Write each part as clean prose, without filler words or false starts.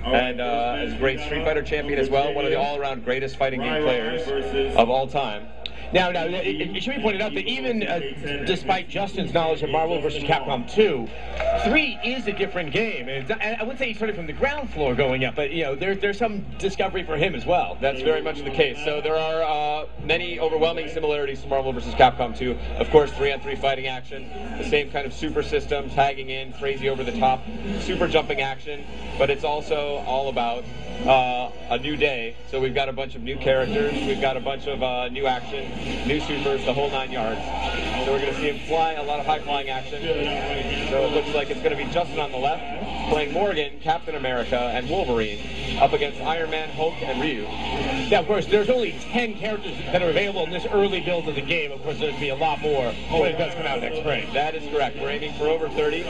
and as a great Street Fighter champion as well, one of the all-around greatest fighting game players of all time. Now, it should be pointed out that even despite Justin's knowledge of Marvel vs. Capcom 2, 3 is a different game. And I wouldn't say he started from the ground floor going up, but, you know, there's some discovery for him as well. That's very much the case. So there are many overwhelming similarities to Marvel vs. Capcom 2. Of course, 3-on-3 fighting action, the same kind of super system, tagging in, crazy over-the-top, super jumping action, but it's also all about a new day. So we've got a bunch of new characters, we've got a bunch of new action, new supers, the whole 9 yards. So we're going to see him fly, a lot of high-flying action. So it looks like it's going to be Justin on the left, playing Morgan, Captain America, and Wolverine, up against Iron Man, Hulk, and Ryu. Now, of course, there's only 10 characters that are available in this early build of the game. Of course, there's going to be a lot more when it does come out next spring. That is correct. We're aiming for over 30.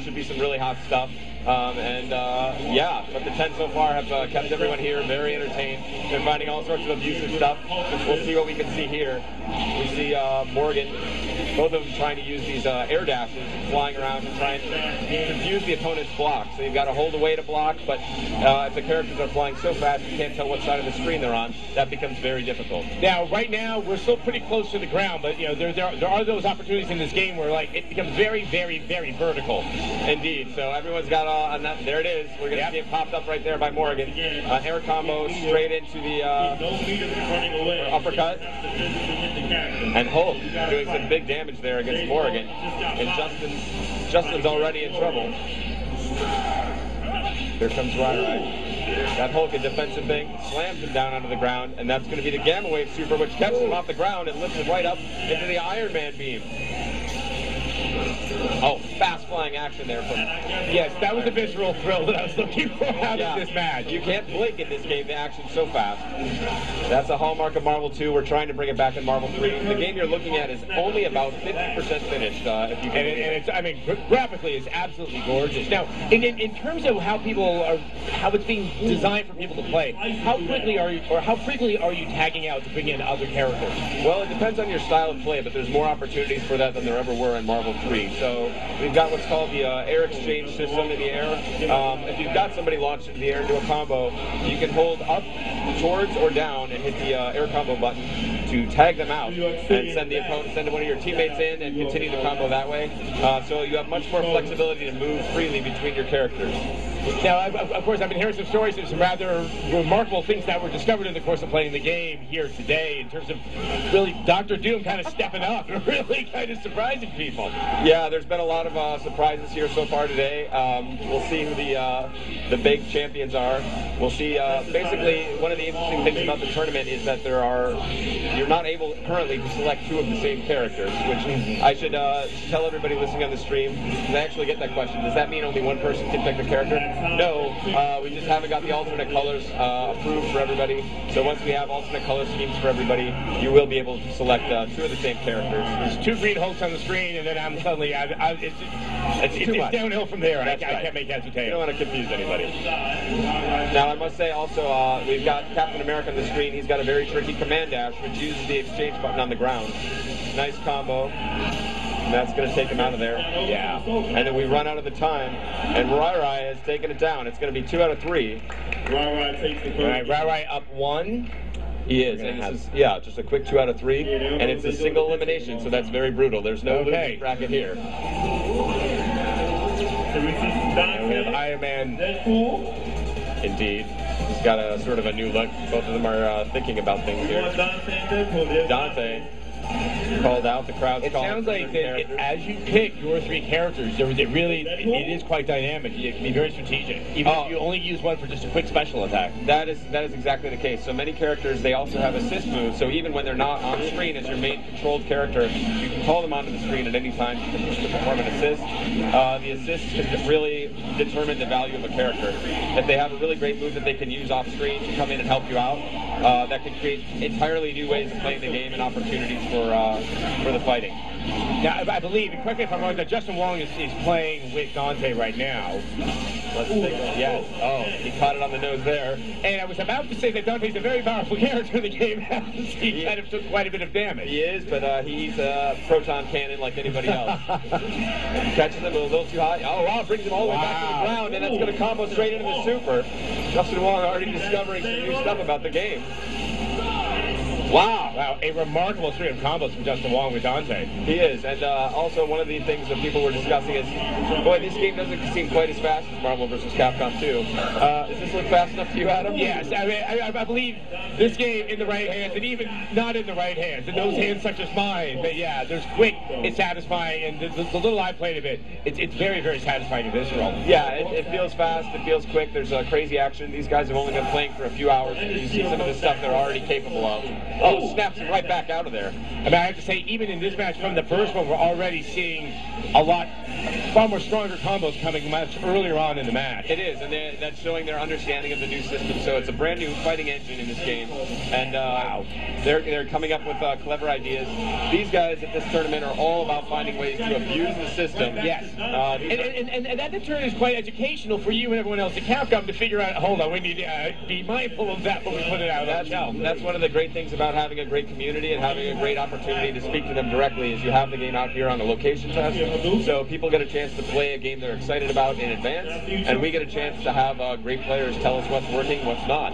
Should be some really hot stuff. Yeah, but the 10 so far have kept everyone here very entertained. They're finding all sorts of abusive stuff. We'll see what we can see here. We see Morgan, both of them trying to use these air dashes, flying around and trying to confuse the opponent's block. So you've got to hold away to block, but if the characters are flying so fast you can't tell what side of the screen they're on, that becomes very difficult. Now, right now, we're still pretty close to the ground, but, you know, there are those opportunities in this game where, like, it becomes very, very, very vertical. Indeed. So everyone's got there it is. We're going to see it popped up right there by Morgan. Air combo straight into the uppercut. And Hulk doing some big damage there against Morgan. And Justin's already in trouble. Here comes Rai. That Hulk, a defensive thing, slams him down onto the ground, and that's going to be the Gamma Wave Super, which catches him off the ground and lifts him right up into the Iron Man beam. Oh, fast flying action there from... Yes, that was a visceral thrill that I was looking for out of this match. You can't blink in this game, the action's so fast. That's a hallmark of Marvel 2. We're trying to bring it back in Marvel 3. The game you're looking at is only about 50% finished, if you can. And it's, I mean, graphically, it's absolutely gorgeous. Now, in terms of how it's being designed for people to play, how quickly are you, or how frequently are you tagging out to bring in other characters? Well, it depends on your style of play, but there's more opportunities for that than there ever were in Marvel 3. So we've got what's called the air exchange system in the air. If you've got somebody launched into the air into a combo, you can hold up, towards, or down and hit the air combo button to tag them out and send one of your teammates in and continue the combo that way. So you have much more flexibility to move freely between your characters. Now, of course, I've been hearing some stories of some rather remarkable things that were discovered in the course of playing the game here today, in terms of really Dr. Doom kind of stepping up and really kind of surprising people. Yeah, there's been a lot of surprises here so far today. We'll see who the big champions are. We'll see, basically, one of the interesting things about the tournament is that you're not able currently to select two of the same characters, which I should tell everybody listening on the stream, because I actually get that question. Does that mean only one person can pick the character? No, we just haven't got the alternate colors approved for everybody. So once we have alternate color schemes for everybody, you will be able to select two of the same characters. There's two green Hulks on the screen, and then I'm suddenly, it's downhill from there. I can't make heads or tails. You don't want to confuse anybody. Now, I must say also, we've got Captain America on the screen. He's got a very tricky command dash, which uses the exchange button on the ground. Nice combo. And that's going to take him out of there. Yeah. And then we run out of the time, and Rai has taken it down. It's going to be 2 out of 3. Rai takes the first. All right, Rai up 1. He is, and this is, yeah, just a quick 2 out of 3, and it's a single elimination, so that's very brutal. There's no losing bracket here. And we have Iron Man. Indeed. He's got a sort of a new look. Both of them are thinking about things here. Dante called out, the crowd. It sounds like that as you pick your 3 characters, it is quite dynamic. It can be very strategic, even if you only use one for just a quick special attack. That is exactly the case. So many characters, they also have assist moves. So even when they're not on screen as your main controlled character, you can call them onto the screen at any time to perform an assist. The assist can really determine the value of a character. If they have a really great move that they can use off screen to come in and help you out, that can create entirely new ways of playing the game and opportunities for the fighting. Now, I believe, correct me if I'm wrong, that Justin Wong is playing with Dante right now. Let's take a yes. Oh, he caught it on the nose there. And I was about to say that Dante's a very powerful character in the game. He kind of took quite a bit of damage. He is, but he's a proton cannon like anybody else. Catches him a little too high. Oh, wow, brings him all the way back to the ground, and that's going to combo straight into the super. Justin Wong already discovering some new stuff about the game. Wow. Wow, a remarkable string of combos from Justin Wong with Dante. He is, and also one of the things that people were discussing is, boy, this game doesn't seem quite as fast as Marvel vs. Capcom 2. Does this look fast enough to you, Adam? Yes, I mean, I believe this game in the right hands, and even not in the right hands, in those hands such as mine, but yeah, there's quick, it's satisfying, and the little I played of it, it's very, very satisfying and visceral. Yeah, it feels fast, it feels quick, there's crazy action. These guys have only been playing for a few hours, and you see some of the stuff they're already capable of. Oh, snaps him right back out of there. I mean, I have to say, even in this match from the first one, we're already seeing far more stronger combos coming much earlier on in the match. It is, and that's showing their understanding of the new system. So it's a brand new fighting engine in this game, and wow, they're coming up with clever ideas. These guys at this tournament are all about finding ways to abuse the system. Yes, and that in turn is quite educational for you and everyone else at Capcom to figure out. Hold on, we need to be mindful of that when we put it out on the shelf. That's one of the great things about having a great community and having a great opportunity to speak to them directly. Is you have the game out here on a location test, so people get a chance to play a game they're excited about in advance, and we get a chance to have great players tell us what's working, what's not.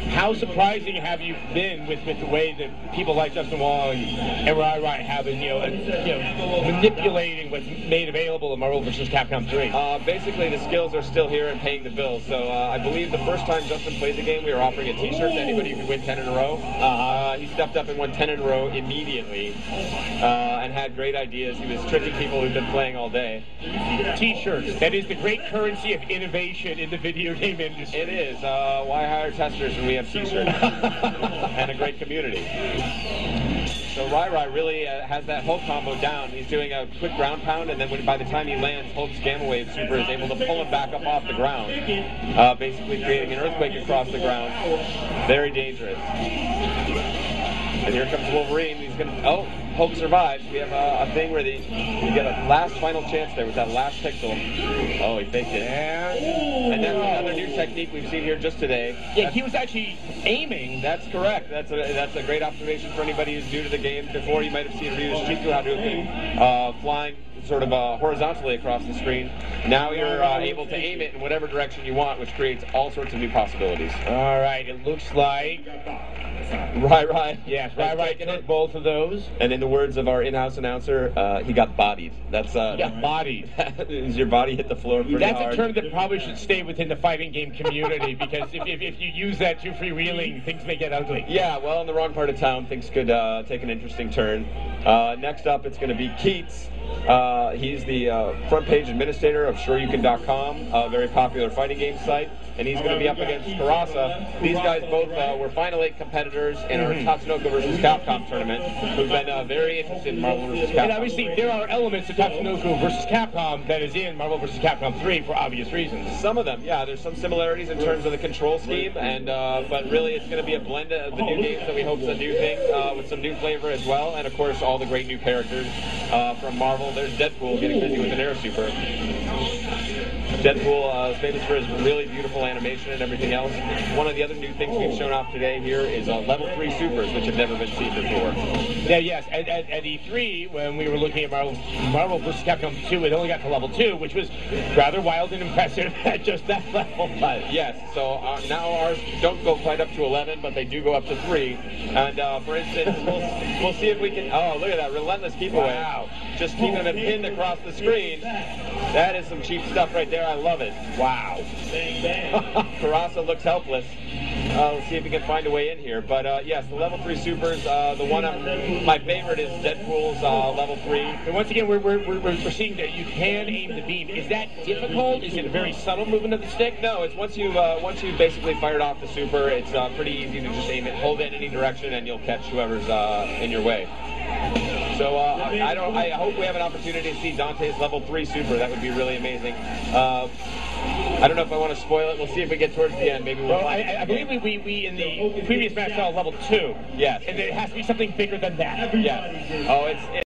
How surprising have you been with the way that people like Justin Wong and Rai Rai have been, manipulating what's made available in Marvel vs. Capcom 3? Basically, the skills are still here and paying the bills. So I believe the first time Justin played the game, we were offering a T-shirt to anybody who could win 10 in a row. He stepped up and won 10 in a row immediately, and had great ideas. He was tricking people who've been playing all day. T-shirts. That is the great currency of innovation in the video game industry. It is. Why hire testers when we have T-shirts and a great community? So Rai Rai really has that whole combo down. He's doing a quick ground pound, and then by the time he lands, Hulk's Gamma Wave Super is able to pull him back up off the ground, basically creating an earthquake across the ground. Very dangerous. And here comes Wolverine. He's gonna. Oh, Hulk survives. We have a thing where you get a last final chance there with that last pixel. Oh, he faked it. And that's another new technique we've seen here just today. Yeah, he was actually aiming. That's correct. That's a great observation for anybody who's new to the game. Before, you might have seen Ryu's Shiku Hadouken flying sort of horizontally across the screen. Now you're able to aim it in whatever direction you want, which creates all sorts of new possibilities. All right, it looks like Rai Rai. Yes, Rai Rai took both of those. And in the words of our in-house announcer, he got bodied. That's he got bodied. Is your body hit the floor pretty hard? That's a term that probably should stay within the fighting game community, because if you use that too freewheeling, things may get ugly. Yeah, well, in the wrong part of town, things could take an interesting turn. Next up, it's going to be Keats. He's the front page administrator of SureYouCan.com, a very popular fighting game site, and he's going to be up against Karasa. These guys both were Final 8 competitors in our Tatsunoko vs. Capcom tournament, who've been very interested in Marvel vs. Capcom. And obviously, there are elements of Tatsunoko vs. Capcom that is in Marvel vs. Capcom 3 for obvious reasons. Some of them, yeah. There's some similarities in terms of the control scheme, and but really it's going to be a blend of the new games that we hope to do things with some new flavor as well, and of course all the great new characters from Marvel. There's Deadpool getting busy with an air super. Deadpool is famous for his really beautiful animation and everything else. One of the other new things we've shown off today here is level 3 supers, which have never been seen before. Yeah, yes. At E3, when we were looking at Marvel vs. Capcom 2, it only got to level 2, which was rather wild and impressive at just that level. Yes, so now ours don't go quite up to 11, but they do go up to 3. And for instance, we'll see if we can. Oh, look at that relentless keep away. Wow. Just keeping them pinned across the screen. That is some cheap stuff right there. I love it. Wow. Karasa looks helpless. Let's see if we can find a way in here. But yes, the level 3 supers. The one my favorite is Deadpool's level 3. And once again, we're seeing that you can aim the beam. Is that difficult? Is it a very subtle movement of the stick? No, it's once you basically fired off the super, it's pretty easy to just aim it, hold it in any direction, and you'll catch whoever's in your way. So I hope we have an opportunity to see Dante's level 3 super. That would be really amazing. I don't know if I want to spoil it. We'll see if we get towards the end. Maybe we'll. I believe we in the previous match saw level 2. Yes. And it has to be something bigger than that. Yes. Oh, it's.